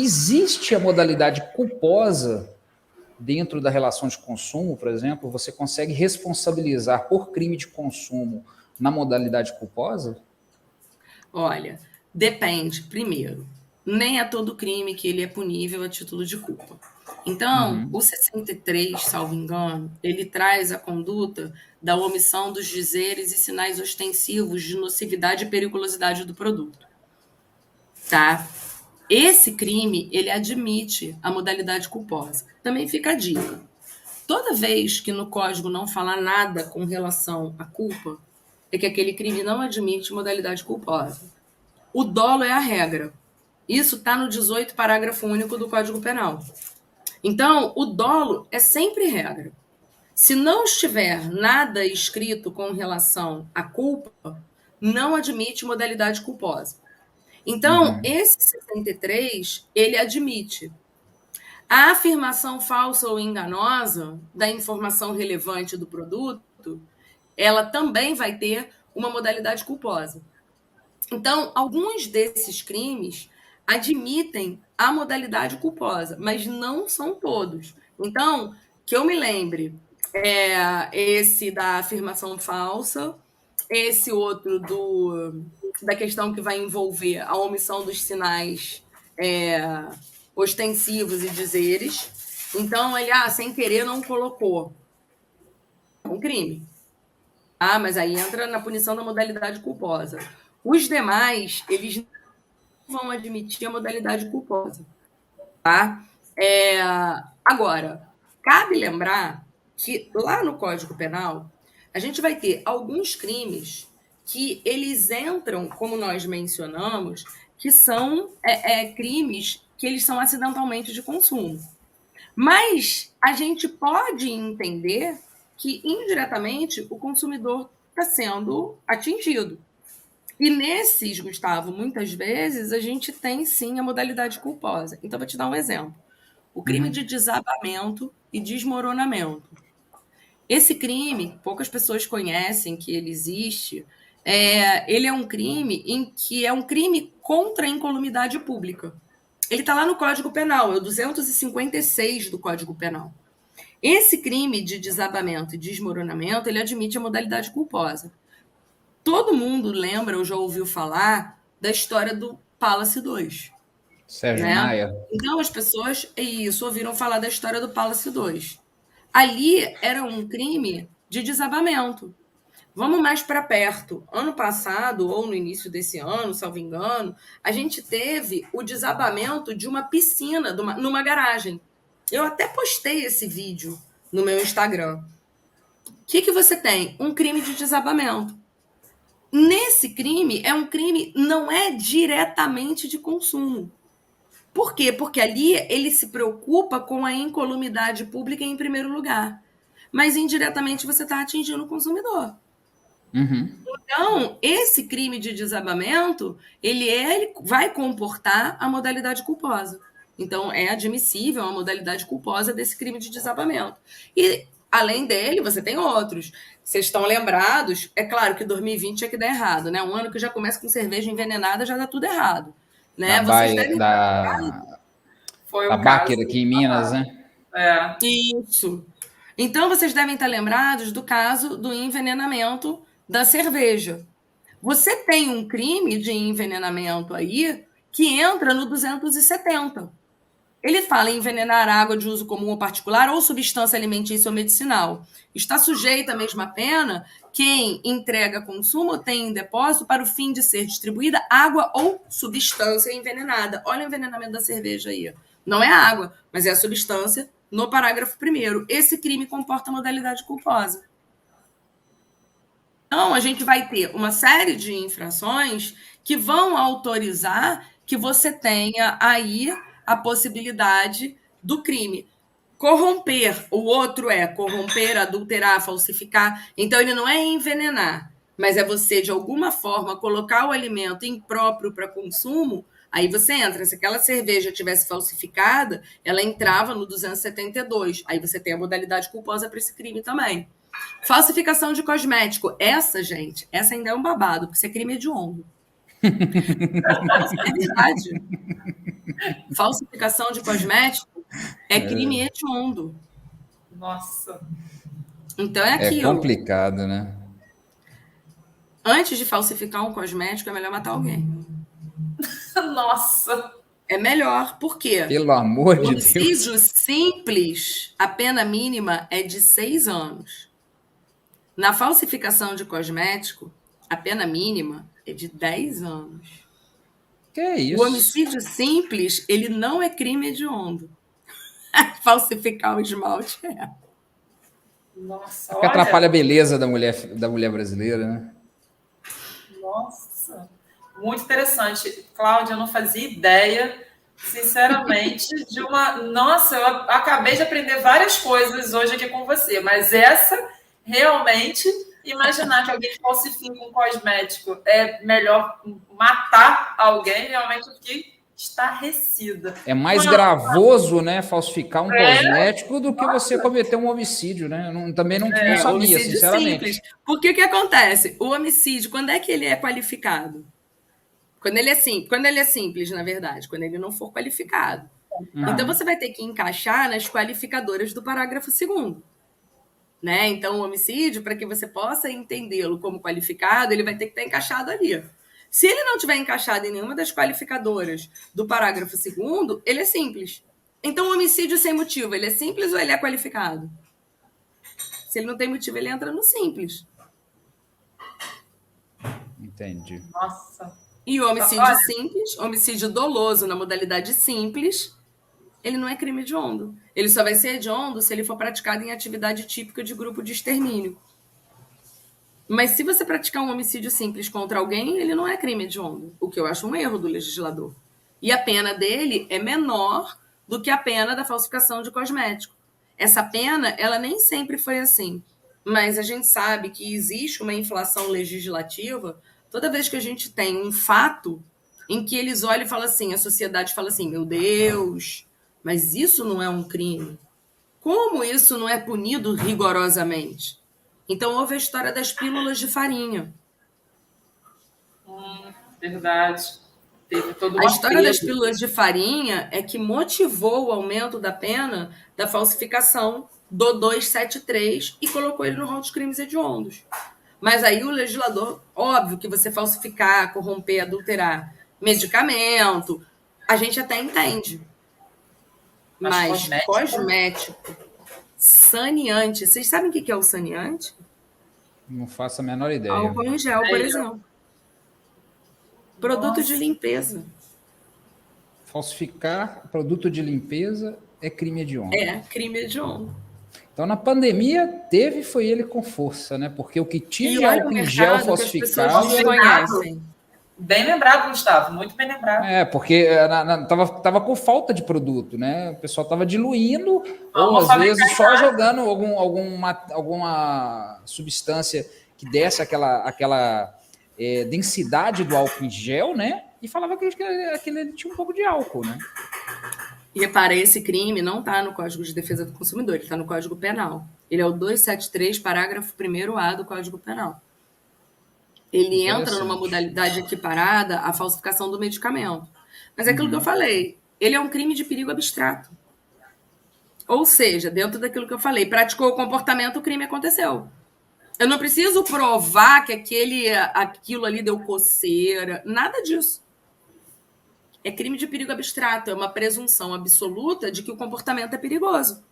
existe a modalidade culposa dentro da relação de consumo, por exemplo? Você consegue responsabilizar por crime de consumo na modalidade culposa? Olha, depende. Primeiro, nem é todo crime que ele é punível a título de culpa. Então, o 63, salvo engano, ele traz a conduta da omissão dos dizeres e sinais ostensivos de nocividade e periculosidade do produto. Tá? Esse crime, ele admite a modalidade culposa. Também fica a dica. Toda vez que no código não falar nada com relação à culpa, é que aquele crime não admite modalidade culposa. O dolo é a regra. Isso está no 18, parágrafo único do Código Penal. Então, o dolo é sempre regra. Se não estiver nada escrito com relação à culpa, não admite modalidade culposa. Então, esse 63, ele admite a afirmação falsa ou enganosa da informação relevante do produto, ela também vai ter uma modalidade culposa. Então, alguns desses crimes admitem a modalidade culposa, mas não são todos. Então, que eu me lembre, esse da afirmação falsa, esse outro da questão que vai envolver a omissão dos sinais ostensivos e dizeres. Então, ele, sem querer, não colocou. É um crime. Mas aí entra na punição da modalidade culposa. Os demais, eles não vão admitir a modalidade culposa. Tá? Agora, cabe lembrar que lá no Código Penal, a gente vai ter alguns crimes que eles entram, como nós mencionamos, que são crimes que eles são acidentalmente de consumo. Mas a gente pode entender que, indiretamente, o consumidor está sendo atingido. E nesses, Gustavo, muitas vezes a gente tem sim a modalidade culposa. Então, vou te dar um exemplo. O crime de desabamento e desmoronamento. Esse crime, poucas pessoas conhecem que ele existe. Ele é um crime em que é um crime contra a incolumidade pública. Ele está lá no Código Penal, é o 256 do Código Penal. Esse crime de desabamento e desmoronamento, ele admite a modalidade culposa. Todo mundo lembra ou já ouviu falar da história do Palace 2. Sérgio Maia. Então, as pessoas ouviram falar da história do Palace 2. Ali era um crime de desabamento. Vamos mais para perto. Ano passado, ou no início desse ano, salvo engano, a gente teve o desabamento de uma piscina numa garagem. Eu até postei esse vídeo no meu Instagram. O que você tem? Um crime de desabamento. Nesse crime, é um crime, não é diretamente de consumo. Por quê? Porque ali ele se preocupa com a incolumidade pública em primeiro lugar. Mas indiretamente você está atingindo o consumidor. Então, esse crime de desabamento, ele vai comportar a modalidade culposa. Então, é admissível a modalidade culposa desse crime de desabamento. E, além dele, você tem outros. Vocês estão lembrados? É claro que 2020 é que dá errado, né? Um ano que já começa com cerveja envenenada já dá tudo errado. Né? Foi o Baker aqui em Minas, né? Isso. Então, vocês devem estar lembrados do caso do envenenamento da cerveja. Você tem um crime de envenenamento aí que entra no 270. Ele fala em envenenar água de uso comum ou particular ou substância alimentícia ou medicinal. Está sujeito à mesma pena quem entrega consumo ou tem em depósito para o fim de ser distribuída água ou substância envenenada. Olha o envenenamento da cerveja aí. Não é a água, mas é a substância no parágrafo 1º. Esse crime comporta modalidade culposa. Então, a gente vai ter uma série de infrações que vão autorizar que você tenha aí a possibilidade do crime. Corromper, o outro é corromper, adulterar, falsificar. Então, ele não é envenenar, mas é você, de alguma forma, colocar o alimento impróprio para consumo. Aí você entra. Se aquela cerveja tivesse falsificada, ela entrava no 272. Aí você tem a modalidade culposa para esse crime também. Falsificação de cosmético. Essa ainda é um babado, porque isso é crime hediondo. É verdade. Falsificação de cosmético é crime hediondo. Nossa. Então é É aquilo. complicado, né? Antes de falsificar um cosmético, é melhor matar alguém. Nossa. É melhor, por quê? Pelo amor O de homicídio Deus. simples, a pena mínima é de 6 anos. Na falsificação de cosmético, a pena mínima é de 10 anos. Que O isso? homicídio simples, ele não é crime hediondo. Falsificar o esmalte é. Nossa, Porque olha. atrapalha a beleza da mulher brasileira, né? Nossa. Muito interessante. Cláudia, eu não fazia ideia, sinceramente, de uma... Nossa, eu acabei de aprender várias coisas hoje aqui com você, mas essa, realmente, imaginar que alguém falsifica um cosmético é melhor matar alguém, realmente eu fiquei estarrecida. É mais gravoso, né, falsificar um cosmético do que você Nossa. cometer um homicídio, né? Também não O sabia, homicídio sinceramente. simples. Porque o que acontece? O homicídio, quando é que ele é qualificado? Quando ele é simples, na verdade, quando ele não for qualificado. Então você vai ter que encaixar nas qualificadoras do parágrafo 2º. Né? Então, o homicídio, para que você possa entendê-lo como qualificado, ele vai ter que estar encaixado ali. Se ele não tiver encaixado em nenhuma das qualificadoras do parágrafo 2º, ele é simples. Então, o homicídio sem motivo, ele é simples ou ele é qualificado? Se ele não tem motivo, ele entra no simples. Entendi. Nossa. E o homicídio simples, homicídio doloso na modalidade simples, ele não é crime hediondo. Ele só vai ser hediondo se ele for praticado em atividade típica de grupo de extermínio. Mas se você praticar um homicídio simples contra alguém, ele não é crime hediondo, o que eu acho um erro do legislador. E a pena dele é menor do que a pena da falsificação de cosmético. Essa pena, ela nem sempre foi assim. Mas a gente sabe que existe uma inflação legislativa toda vez que a gente tem um fato em que eles olham e falam assim, a sociedade fala assim, meu Deus, mas isso não é um crime. Como isso não é punido rigorosamente? Então, houve a história das pílulas de farinha. Verdade. Teve todo A história das pílulas de farinha é que motivou o aumento da pena da falsificação do 273 e colocou ele no rol dos crimes hediondos. Mas aí o legislador, óbvio que você falsificar, corromper, adulterar medicamento, a gente até entende. Mas cosmético, saneante. Vocês sabem o que é o saneante? Não faço a menor ideia. Álcool em gel, por exemplo. Produto de limpeza. Falsificar produto de limpeza é crime hediondo. É, crime hediondo. Então, na pandemia, foi ele com força, né? Porque o que tinha de olha álcool o em gel mercado que as pessoas falsificado... desconhecem. Bem lembrado, Gustavo. Muito bem lembrado. É, porque tava com falta de produto, né? O pessoal tava diluindo, ou às vezes só jogando alguma substância que desse aquela densidade do álcool em gel, né? E falava que aquele tinha um pouco de álcool, né? E repara, esse crime não está no Código de Defesa do Consumidor, ele está no Código Penal. Ele é o 273, parágrafo 1º A do Código Penal. Ele entra numa modalidade equiparada à falsificação do medicamento. Mas é aquilo que eu falei, ele é um crime de perigo abstrato. Ou seja, dentro daquilo que eu falei, praticou o comportamento, o crime aconteceu. Eu não preciso provar que aquilo ali deu coceira, nada disso. É crime de perigo abstrato, é uma presunção absoluta de que o comportamento é perigoso.